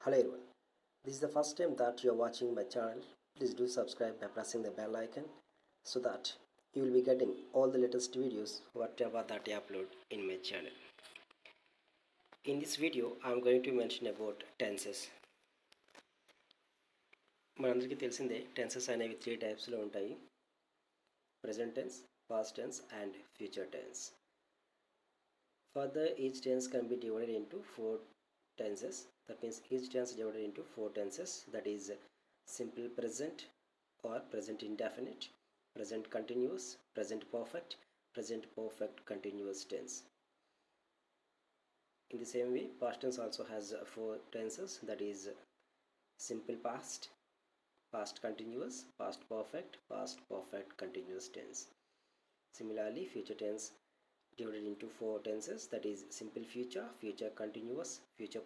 Hello everyone. This is the first time that you are watching my channel. Please do subscribe by pressing the bell icon so that you will be getting all the latest videos whatever that I upload in my channel. In this video, I am going to mention about tenses. మనందరికీ తెలిసిందే tenses అనేవి 3 టైప్స్లో ఉంటాయి. Present tense, past tense and future tense. Further, each tense can be divided into 4 tenses. That means each tense divided into 4 tenses, that is simple present or present indefinite, present continuous, present perfect continuous tense. In the same way, past tense also has 4 tenses, that is simple past, past continuous, past perfect continuous tense. Similarly, future tense divided into 4 tenses, that is simple future, future continuous, future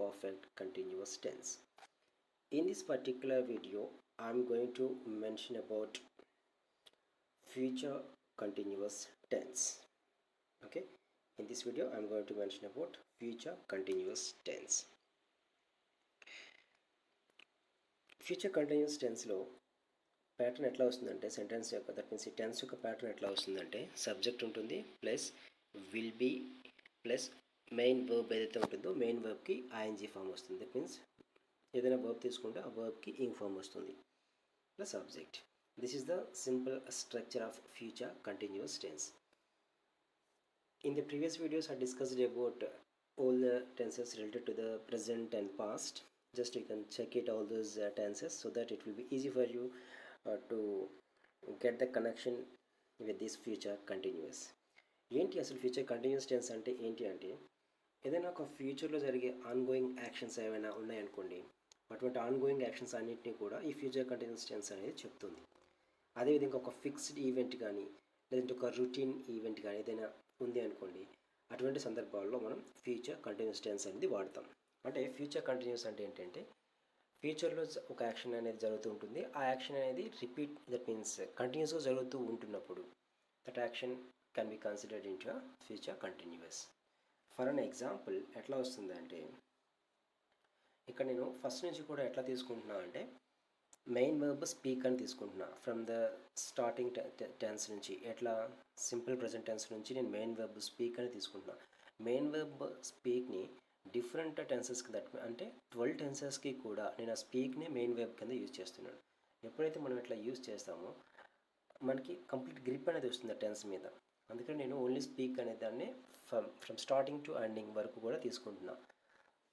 perfect continuous tense. In this particular video, I'm going to mention about future continuous tense. Okay, in this video I'm going to mention about future continuous tense. Future continuous టెన్స్లో pattern ఎట్లా వస్తుందంటే sentence యొక్క that means ఈ tense యొక్క pattern ఎట్లా వస్తుందంటే subject ఉంటుంది plus will be plus main verb ఏదైతే ఉంటుందో మెయిన్ వర్బ్కి ఐఎన్జీ ఫామ్ వస్తుంది. దట్ మీన్స్ ఏదైనా వర్బ్ తీసుకుంటే ఆ వర్బ్కి ఇంగ్ ఫామ్ వస్తుంది plus subject. This is the simple structure of future continuous tense. In the previous videos I discussed about all the tenses related to the present and past. Just you can check it all those tenses so that it will be easy for you to get the connection with this future continuous. ఏంటి అసలు future continuous tense అంటే ఏంటి అంటే ఏదైనా ఒక ఫ్యూచర్లో జరిగే ongoing actions ఏమైనా ఉన్నాయనుకోండి, అటువంటి ఆన్గోయింగ్ యాక్షన్స్ అన్నింటినీ కూడా ఈ ఫ్యూచర్ కంటిన్యూస్ టెన్స్ అనేది చెప్తుంది. అదేవిధంగా ఒక ఫిక్స్డ్ ఈవెంట్ కానీ లేదంటే ఒక రొటీన్ ఈవెంట్ కానీ ఏదైనా ఉంది అనుకోండి, అటువంటి సందర్భాల్లో మనం ఫ్యూచర్ కంటిన్యూస్ టెన్స్ అనేది వాడతాం. అంటే ఫ్యూచర్ కంటిన్యూస్ అంటే ఏంటంటే ఫ్యూచర్లో ఒక యాక్షన్ అనేది జరుగుతూ ఉంటుంది, ఆ యాక్షన్ అనేది రిపీట్ దట్ మీన్స్ కంటిన్యూస్గా జరుగుతూ ఉంటున్నప్పుడు that action can be considered in to future continuous. For an example ఎట్లా వస్తుందంటే ఇక్కడ నేను ఫస్ట్ నుంచి కూడా ఎట్లా తీసుకుంటున్నా అంటే మెయిన్ వర్బ్ స్పీక్ అని తీసుకుంటున్నా. ఫ్రమ్ ద స్టార్టింగ్ టెన్స్ నుంచి ఎట్లా సింపుల్ ప్రజెంట్ టెన్స్ నుంచి నేను మెయిన్ వర్బ్ స్పీక్ అని తీసుకుంటున్నా. మెయిన్ వర్బ్ స్పీక్ని డిఫరెంట్ టెన్సెస్కి దట్ అంటే 12 టెన్సెస్కి కూడా నేను ఆ స్పీక్ని మెయిన్ వర్బ్ కింద యూజ్ చేస్తున్నాను. ఎప్పుడైతే మనం ఇట్లా యూజ్ చేస్తామో మనకి కంప్లీట్ గ్రిప్ అనేది వస్తుంది టెన్స్ మీద. అందుకని నేను ఓన్లీ స్పీక్ అనే దాన్ని ఫ్రమ్ స్టార్టింగ్ టు ఎండింగ్ వరకు కూడా తీసుకుంటున్నా.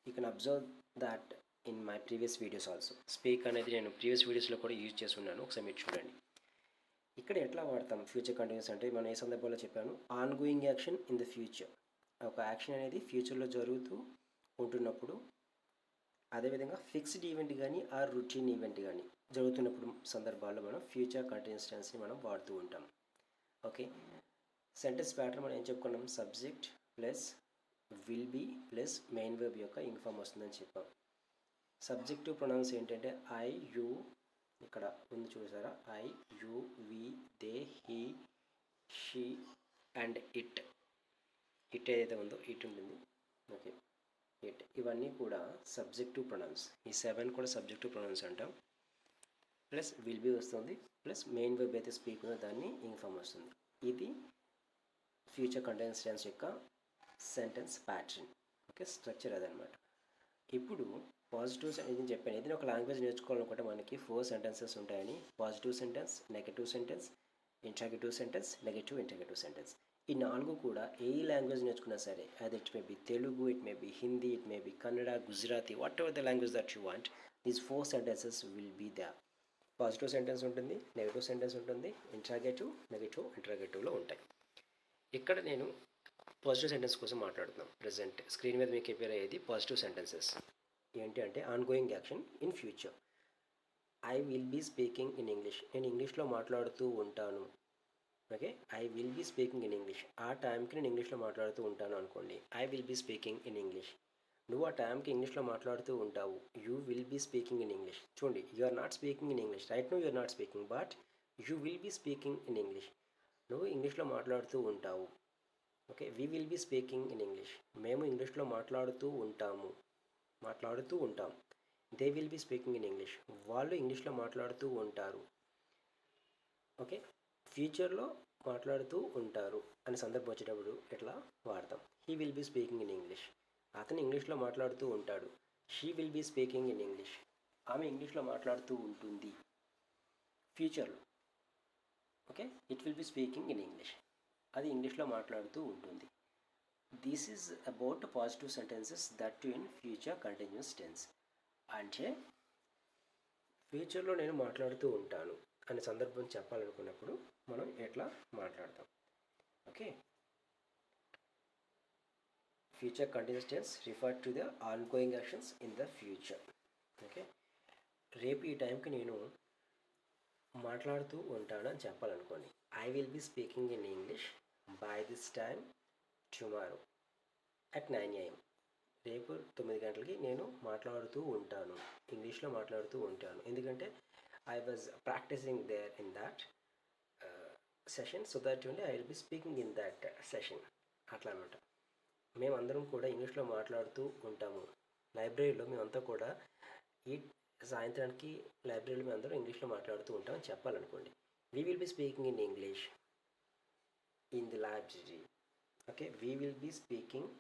You can observe that in my previous videos also. Speak అనేది నేను ప్రీవియస్ వీడియోస్లో కూడా యూజ్ చేస్తున్నాను, ఒకసారి మీరు చూడండి. ఇక్కడ ఎట్లా వాడతాం ఫ్యూచర్ కంటిన్యూస్ అంటే మనం ఏ సందర్భంలో చెప్పాను, on going action in the future. ఒక యాక్షన్ అనేది ఫ్యూచర్లో జరుగుతూ ఉంటున్నప్పుడు, అదేవిధంగా ఫిక్స్డ్ ఈవెంట్ కానీ ఆ రొటీన్ ఈవెంట్ కానీ జరుగుతున్నప్పుడు సందర్భాల్లో మనం ఫ్యూచర్ కంటిన్యూస్ టెన్స్ని మనం వాడుతూ ఉంటాం. ఓకే, సెంటెన్స్ ప్యాటర్న్ మనం ఏం చెప్పుకున్నాం, subject plus will be plus main verb యొక్క ఇన్ఫామ్ వస్తుందని చెప్పాం. సబ్జెక్టివ్ ప్రొనౌన్స్ ఏంటంటే ఐ యు, ఇక్కడ ముందు చూసారా I you we they he she and it. It ఏదైతే ఉందో ఇట్ ఉంటుంది. ఓకే, ఇట్ ఇవన్నీ కూడా సబ్జెక్టివ్ ప్రొనౌన్స్. ఈ 7 కూడా సబ్జెక్టివ్ ప్రొనౌన్స్ అంటాం. ప్లస్ విల్ బీ వస్తుంది ప్లస్ మెయిన్ వర్బ్ అయితే స్పీక్ ఉందో దాన్ని ఇన్ఫామ్ వస్తుంది. ఇది ఫ్యూచర్ కంటిన్యూస్ టెన్స్ యొక్క సెంటెన్స్ ప్యాటర్న్. ఓకే, స్ట్రక్చర్ అదనమాట. ఇప్పుడు పాజిటివ్స్ అనేది చెప్పాను, ఏదైనా ఒక లాంగ్వేజ్ నేర్చుకోవాలనుకుంటే మనకి 4 సెంటెన్సెస్ ఉంటాయని. Positive sentence, negative sentence, interrogative sentence, negative interrogative sentence. ఈ 4 కూడా ఏ లాంగ్వేజ్ నేర్చుకున్నా సరే, అది it may be Telugu, it may be Hindi, it may be Kannada, Gujarati, whatever the language that you want, these 4 sentences will be the positive sentence ఉంటుంది, negative sentence ఉంటుంది, interrogative, negative ఇంటరాగేటివ్లో ఉంటాయి. ఇక్కడ నేను పాజిటివ్ సెంటెన్స్ కోసం మాట్లాడుతున్నాం. ప్రెజెంట్ స్క్రీన్ మీద మీకు అపియర్ అయ్యేది పాజిటివ్ సెంటెన్సెస్. ఏంటి అంటే ongoing action in future. I will be speaking in English, నేను ఇంగ్లీష్లో మాట్లాడుతూ ఉంటాను. Okay, I will be speaking in English. ఆ టైంకి నేను ఇంగ్లీష్లో మాట్లాడుతూ ఉంటాను అనుకోండి, I will be speaking in English. నువ్వు ఆ టైంకి ఇంగ్లీష్లో మాట్లాడుతూ ఉంటావు, you will be speaking in English. చూడండి, you are not speaking in English right no, you are not speaking, but you will be speaking in English. నువ్వు ఇంగ్లీష్లో మాట్లాడుతూ ఉంటావు. Okay, we will be speaking in English, మేము ఇంగ్లీష్లో మాట్లాడుతూ ఉంటాము. మాట్లాడుతూ ఉంటాం. They will be speaking in English, వాళ్ళు ఇంగ్లీష్లో మాట్లాడుతూ ఉంటారు. ఓకే, ఫ్యూచర్లో మాట్లాడుతూ ఉంటారు అనే సందర్భం వచ్చేటప్పుడు ఎట్లా వాడతాం? He will be speaking in English, అతను ఇంగ్లీష్లో మాట్లాడుతూ ఉంటాడు. She will be speaking in English, ఆమె ఇంగ్లీష్లో మాట్లాడుతూ ఉంటుంది ఫ్యూచర్లో. Okay, it will be speaking in English, అది ఇంగ్లీష్లో మాట్లాడుతూ ఉంటుంది. This is about positive sentences that too in future continuous tense. అంటే ఫ్యూచర్లో నేను మాట్లాడుతూ ఉంటాను అనే సందర్భం చెప్పాలనుకున్నప్పుడు మనం ఎట్లా మాట్లాడతాం? Okay, future continuous tense refer to the ongoing actions in the future. Okay, రేపు ఈ టైంకి నేను మాట్లాడుతూ ఉంటాను అని చెప్పాలనుకోండి. I will be speaking in English by this time tomorrow at 9 AM. రేపు 9 గంటలకి నేను మాట్లాడుతూ ఉంటాను, ఇంగ్లీష్లో మాట్లాడుతూ ఉంటాను. ఎందుకంటే I was practising there in that session, so that only I will be speaking in that session. అట్లా అనమాట. మేమందరం కూడా ఇంగ్లీష్లో మాట్లాడుతూ ఉంటాము. లైబ్రరీలో మేమంతా కూడా ఈ సాయంత్రానికి లైబ్రరీలో మేమందరం ఇంగ్లీష్లో మాట్లాడుతూ ఉంటామని చెప్పాలనుకోండి. We will be speaking in English in the library. Okay, we will be speaking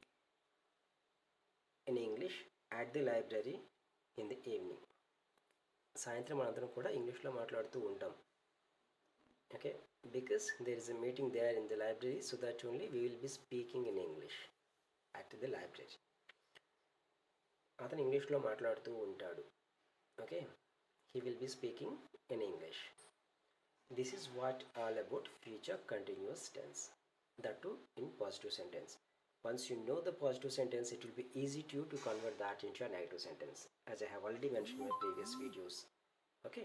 in English at the library in the evening. సాయంత్రం మనందరం కూడా ఇంగ్లీష్లో మాట్లాడుతూ ఉంటాం. Okay, because there is a meeting there in the library, so that only we will be speaking in English at the library. అతను ఇంగ్లీష్లో మాట్లాడుతూ ఉంటాడు. Okay, he will be speaking in English. This is what all about future continuous tense, that too in positive sentence. Once you know the positive sentence, it will be easy to you to convert that into a negative sentence, as I have already mentioned in my previous videos. Okay,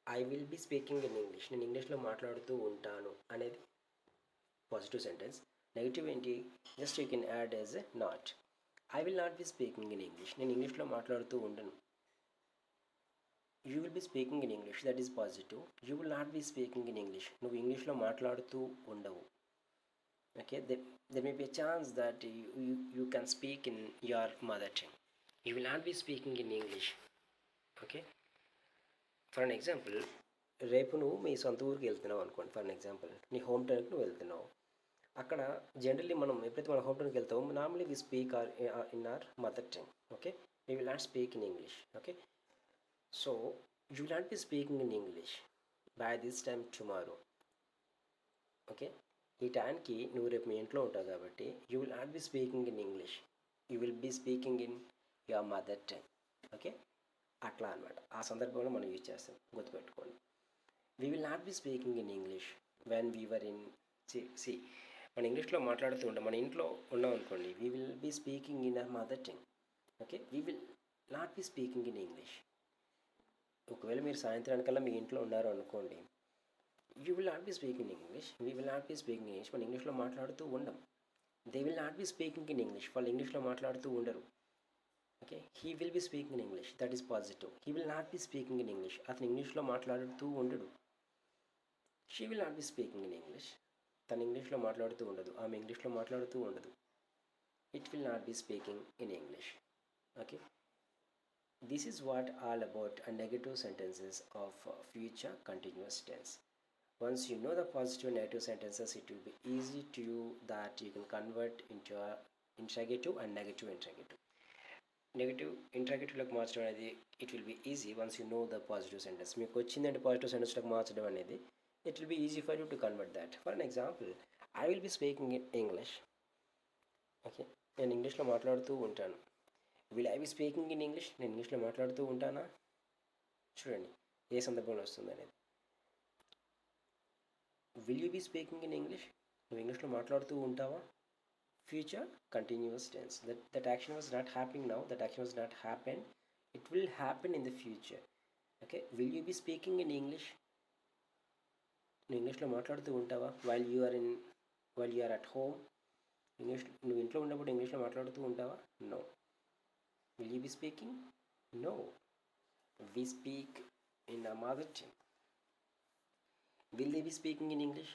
I will be speaking in English, నేను ఇంగ్లీష్లో మాట్లాడుతూ ఉంటాను అనేది positive sentence. Negative ఏంటి? Just you can add as a not. I will not be speaking in English, నేను ఇంగ్లీష్లో మాట్లాడుతూ ఉండను. You will be speaking in English, that is positive. You will not be speaking in English, నువ్వు ఇంగ్లీష్లో మాట్లాడుతూ ఉండవు. Okay, there may be a chance that you can speak in your mother tongue. You will not be speaking in English. Okay, for an example, రేపు నువ్వు మీ సొంత ఊరికి వెళ్తున్నావు అనుకోండి. ఫర్ ఎగ్జాంపుల్, నీ హోమ్ టౌన్కి నువ్వు వెళ్తున్నావు. అక్కడ జనరల్లీ మనం ఎప్పుడైతే మన హోమ్ టౌన్కి వెళ్తామో normally we speak in our mother tongue. Okay, we will not speak in English. Okay, so you will not be speaking in English by this time tomorrow. Okay, ఈ టైంకి నువ్వు రేపు మీ ఇంట్లో ఉంటావు కాబట్టి you will not be speaking in English, you will be speaking in your mother tongue. Okay, అట్లా అనమాట. ఆ సందర్భంలో మనం యూజ్ చేస్తాం, గుర్తుపెట్టుకోండి. We will not be speaking in English when we are in సి మన ఇంగ్లీష్లో మాట్లాడుతూ ఉంటాం. మన ఇంట్లో ఉన్నాం అనుకోండి, we will be speaking in our mother tongue. Okay, we will not be speaking in English. ఒకవేళ మీరు సాయంత్రానికల్లా మీ ఇంట్లో ఉన్నారు అనుకోండి, you will not be speaking in English, we will not be speaking English, మన ఇంగ్లీష్లో మాట్లాడుతూ ఉండం. They will not be speaking in English, వాళ్ళు ఇంగ్లీష్లో మాట్లాడుతూ ఉండరు. Okay, he will be speaking in English, that is positive. He will not be speaking in English, అతను ఇంగ్లీష్లో మాట్లాడుతూ ఉండడు. She will not be speaking in English, తను ఇంగ్లీష్లో మాట్లాడుతూ ఉండదు, ఆమె ఇంగ్లీష్లో మాట్లాడుతూ ఉండదు. It will not be speaking in English. Okay, this is what all about negative sentences of future continuous tense. Once you know the positive and negative sentences, it will be easy to you that you can convert into a interrogative and negative interrogative. Negative interrogative మార్చడం అనేది it will be easy once you know the positive sentence. మీకు వచ్చిందంటే positive సెంటెన్స్లోకి మార్చడం అనేది it will be easy for you to convert that. For an example, I will be speaking in English. Okay, నేను ఇంగ్లీష్లో మాట్లాడుతూ ఉంటాను. Will I be speaking in English, నేను ఇంగ్లీష్లో మాట్లాడుతూ ఉంటానా? చూడండి ఏ సందర్భంలో వస్తుంది అనేది. Will you be speaking in English, నువ్వు ఇంగ్లీష్లో మాట్లాడుతూ ఉంటావా? Future continuous tense. That action was not happening now, that action was not happen, it will happen in the future. Okay, will you be speaking in English, నువ్వు ఇంగ్లీష్లో మాట్లాడుతూ ఉంటావా? While you are at home, English నువ్వు ఇంట్లో ఉన్నప్పుడు ఇంగ్లీష్లో మాట్లాడుతూ ఉంటావా? No. Will you be speaking? No. We speak in our mother tongue. Will they be speaking in English,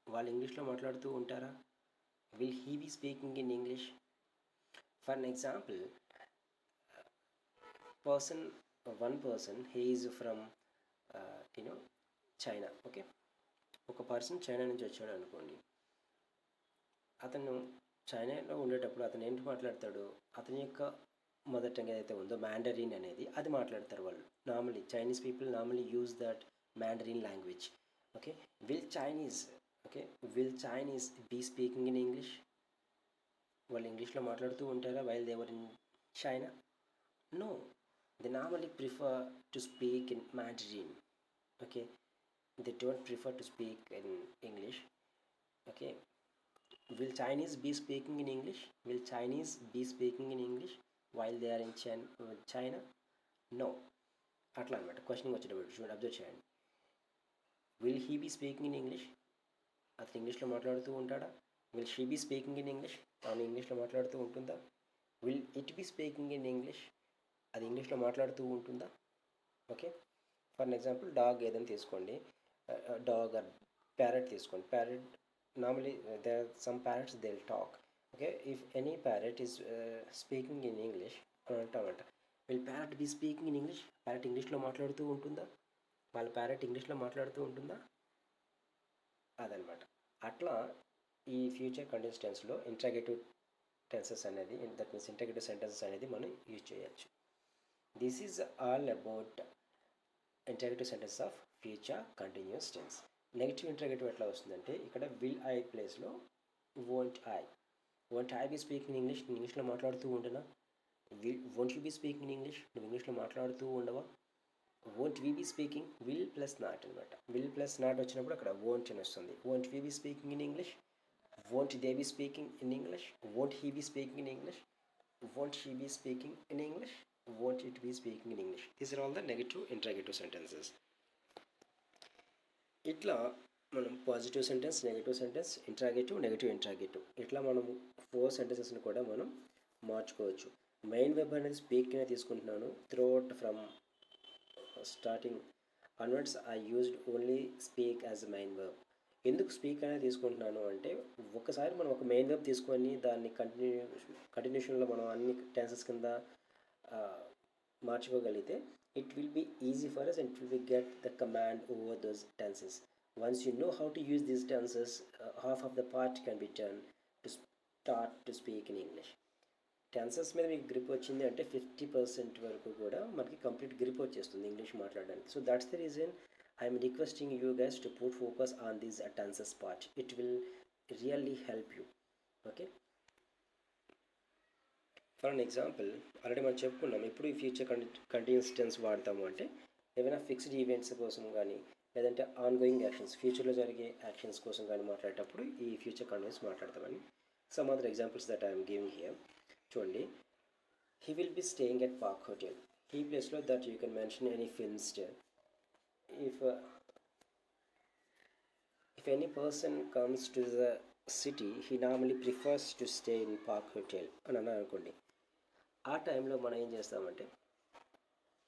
వాళ్ళు ఇంగ్లీష్లో మాట్లాడుతూ ఉంటారా? Will he be speaking in English? For an example, person, one person he is from you know China. Okay, ఒక person China నుంచి వచ్చాడు అనుకోండి. అతను చైనాలో ఉండేటప్పుడు అతను ఏంటి మాట్లాడతాడు, అతని యొక్క మదర్ టంగ్ ఏదైతే ఉందో మ్యాండరిన్ అనేది, అది మాట్లాడతారు వాళ్ళు. Normally Chinese people normally use that Mandarin language. Okay, will Chinese okay will Chinese be speaking in English? వాళ్ళు ఇంగ్లీష్లో మాట్లాడుతూ ఉంటారా while they are in China? No, they normally prefer to speak in Mandarin. Okay, they don't prefer to speak in English. Okay, will Chinese be speaking in English? Will Chinese be speaking in English while they are in China? No. అట్లా అనమాట. Question వచ్చేటప్పుడు చూడండి, observe చేయండి. Will he be speaking in English? అతను ఇంగ్లీష్లో మాట్లాడుతూ ఉంటాడా? Will she be speaking in English? తాను ఇంగ్లీష్లో మాట్లాడుతూ ఉంటుందా? Will it be speaking in English? అది ఇంగ్లీష్లో మాట్లాడుతూ ఉంటుందా? ఓకే, ఫర్ ఎగ్జాంపుల్ డాగ్ ఏదైనా తీసుకోండి, డాగ్ ఆర్ ప్యారెట్ తీసుకోండి. Parrot normally there are some parrots they'll talk. Okay, if any parrot is speaking in English అని అంటామంట, will parrot be speaking in English? Parrot ఇంగ్లీష్లో మాట్లాడుతూ ఉంటుందా? వాళ్ళ ప్యారెట్ ఇంగ్లీష్లో మాట్లాడుతూ ఉంటుందా? అదనమాట. అట్లా ఈ ఫ్యూచర్ కంటిన్యూస్ టెన్స్లో ఇంట్రాగేటివ్ టెన్సెస్ అనేది, దట్ మీన్స్ ఇంట్రాగేటివ్ సెంటెన్సెస్ అనేది మనం యూజ్ చేయొచ్చు. This is all about interrogative sentence of future continuous tense. Negative interrogative ఎట్లా వస్తుందంటే, ఇక్కడ విల్ ఐ ప్లేస్లో won't I be speaking English? నేను ఇంగ్లీష్లో మాట్లాడుతూ ఉండనా? Won't you be speaking in English? నువ్వు ఇంగ్లీష్లో మాట్లాడుతూ ఉండవా? Won't we be speaking? Will plus not అనమాట. విల్ ప్లస్ నాట్ వచ్చినప్పుడు అక్కడ వోంట్ అని వస్తుంది. Won't we be speaking in English? Won't they be speaking in English? Won't he be speaking in English? Won't she be speaking in English? won't it be speaking in English? These are all the negative interrogative sentences. ఇట్లా మనం positive sentence, negative sentence, interrogative, negative interrogative, ఇట్లా మనం 4 సెంటెన్సెస్ని కూడా మనం మార్చుకోవచ్చు. Main web అనేది speak అనేది తీసుకుంటున్నాను. Through out from starting onwards I used only speak as main web. ఎందుకు స్పీక్ అనేది తీసుకుంటున్నాను అంటే, ఒకసారి మనం ఒక మెయిన్ వెబ్ తీసుకొని దాన్ని కంటిన్యూషన్లో మనం అన్ని టెన్సెస్ కింద మార్చుకోగలిగితే it will be easy for us and it will be get the command over those tenses. Once you know how to use these tenses, half of the part can be done to start to speak in English. Tenses మీద మీకు grip వచ్చింది అంటే 50% వరకు కూడా మనకి complete grip వచ్చేస్తుంది English మాట్లాడడానికి. So that's the reason I'm requesting you guys to put focus on this tenses part. It will really help you. Okay, for an example already మనం చెప్పుకున్నాం, ఇప్పుడు ఈ ఫ్యూచర్ కంటిన్యూస్ టెన్స్ వాడతాము అంటే ఏమైనా fixed events కోసం కానీ, లేదంటే ఆన్గోయింగ్ యాక్షన్స్, ఫ్యూచర్లో జరిగే యాక్షన్స్ కోసం కానీ మాట్లాడేటప్పుడు ఈ ఫ్యూచర్ కంటిన్యూస్ మాట్లాడతామని. Some other examples that I'm giving here. చూడండి, he will be staying at Park Hotel. ఈ ప్లేస్లో that you can mention any film star. if any person comes to the city, he normally prefers to stay in park hotel అని అన్నారు అనుకోండి. ఆ టైంలో మనం ఏం చేస్తామంటే,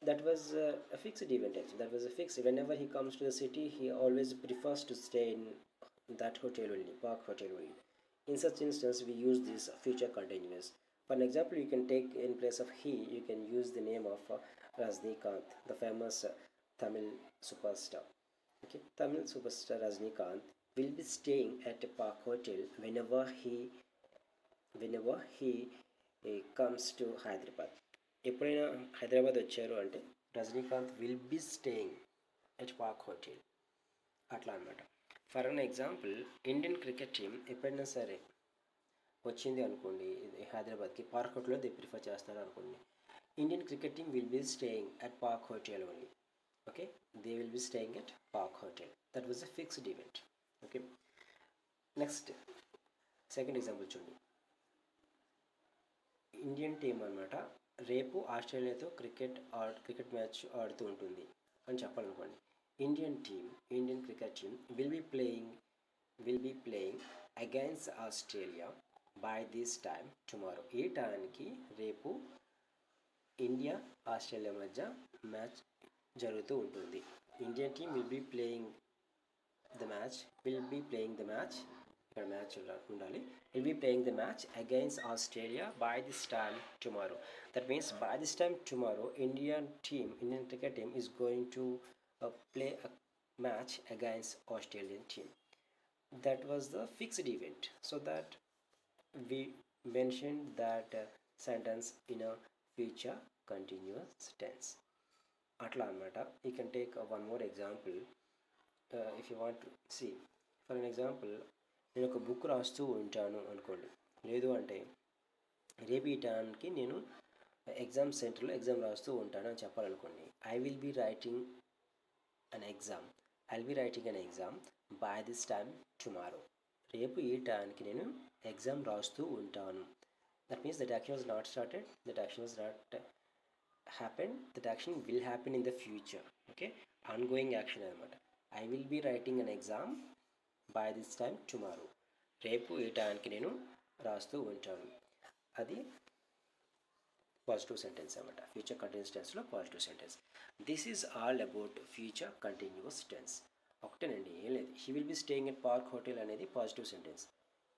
that was a fixed event actually. That was a fixed. Whenever he comes to the city, he always prefers to stay in that hotel only, park hotel only. In such instance, we use this future continuous. For an example, you can take in place of he, you can use the name of Rajnikant, the famous Tamil superstar. Okay, Tamil superstar Rajnikant will be staying at a park hotel whenever he comes to Hyderabad. ఎప్పుడైనా హైదరాబాద్ వచ్చారు అంటే Rajinikanth will be staying at Park hotel, అట్లా అనమాట. For an example, Indian cricket team ఎప్పుడైనా సరే వచ్చింది అనుకోండి హైదరాబాద్కి, పార్క్ హోటల్లో దే ప్రిఫర్ చేస్తారు అనుకోండి. Indian cricket team will be staying at park hotel only. Okay, they will be staying at Park Hotel. That was a fixed event. Okay, next second example చూడండి. Indian team అనమాట రేపు ఆస్ట్రేలియాతో cricket match ఆడుతూ ఉంటుంది అని చెప్పాలనుకోండి. Indian cricket team will be playing against Australia by this time tomorrow. ఈ టైంకి రేపు ఇండియా ఆస్ట్రేలియా మధ్య మ్యాచ్ జరుగుతూ ఉంటుంది. Indian team will be playing the match, ఇక్కడ మ్యాచ్ ఉండాలి. will be playing the match against Australia by this time tomorrow. That means by this time tomorrow, Indian cricket team is going to play a match against Australian team. That was the fixed event, so that we mentioned that sentence in a future continuous tense. అట్లా అనమాట. You can take one more example if you want to see. For an example, నేను ఒక book రాస్తూ ఉంటాను అనుకోండి, లేదు అంటే రేపు ఈ టైంకి నేను ఎగ్జామ్ సెంటర్లో ఎగ్జామ్ రాస్తూ ఉంటాను అని చెప్పాలనుకోండి. I will be writing an exam, I will be writing an exam by this time tomorrow. రేపు ఈ టైంకి నేను ఎగ్జామ్ రాస్తూ ఉంటాను. That means that action was not started, that action was not happen, that action will happen in the future. Okay, ongoing అనమాట. I will be writing an exam by this time tomorrow. రేపు ఈ టైంకి నేను రాస్తూ ఉంటాను. అది positive sentence అనమాట. Future continuous టెన్స్లో positive sentence. This is all about future continuous tense. ఒకటేనండి, ఏం లేదు. He will be staying at Park Hotel అనేది positive sentence.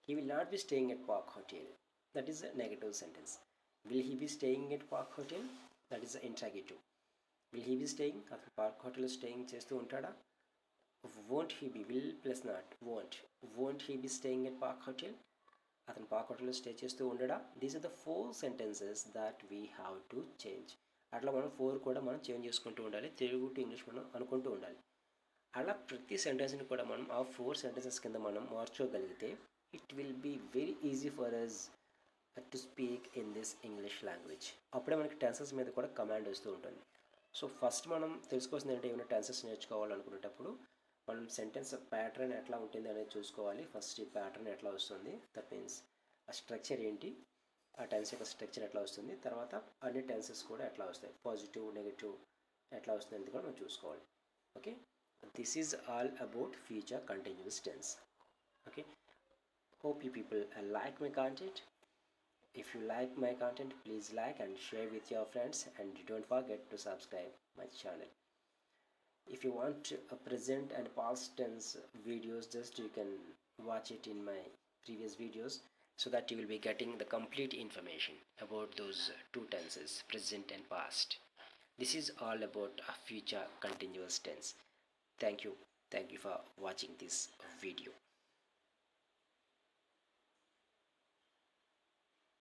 He will not be staying at Park Hotel, that is negative sentence. Will he be staying at Park Hotel, that is interrogative. Will he be staying, అతను Park హోటల్లో staying చేస్తూ ఉంటాడా? Won't he be, will plus not won't he be staying at Park hotel, అతను Park హోటల్లో stay చేస్తూ ఉండడా? These are the 4 sentences that we have to change. అట్లా మనం 4 కూడా మనం చేంజ్ చేసుకుంటూ ఉండాలి. తెలుగు టు ఇంగ్లీష్ మనం అనుకుంటూ ఉండాలి. అలా ప్రతి సెంటెన్స్ని కూడా మనం ఆ 4 సెంటెన్సెస్ కింద మనం మార్చుకోగలిగితే it will be very easy for us to speak in this English language. అప్పుడే మనకి టెన్సెస్ మీద కూడా కమాండ్ వస్తూ ఉంటుంది. సో ఫస్ట్ మనం తెలుసుకోవాల్సింది ఏంటంటే, ఏమైనా టెన్సెస్ నేర్చుకోవాలనుకునేటప్పుడు మనం సెంటెన్స్ ప్యాటర్న్ ఎట్లా ఉంటుంది అనేది చూసుకోవాలి. ఫస్ట్ ఈ ప్యాటర్న్ ఎట్లా వస్తుంది, దట్ మీన్స్ ఆ స్ట్రక్చర్ ఏంటి, ఆ టెన్స్ యొక్క స్ట్రక్చర్ ఎట్లా వస్తుంది, తర్వాత అన్ని టెన్సెస్ కూడా ఎట్లా వస్తాయి, పాజిటివ్ నెగిటివ్ ఎట్లా వస్తుంది అనేది కూడా మనం చూసుకోవాలి. Okay, this is all about future continuous tense. Okay, hope you people like my content. If you like my content, please like and share with your friends, and don't forget to subscribe my channel. If you want present and past tense videos, just you can watch it in my previous videos, so that you will be getting the complete information about those two tenses, present and past. This is all about a future continuous tense. Thank you for watching this video.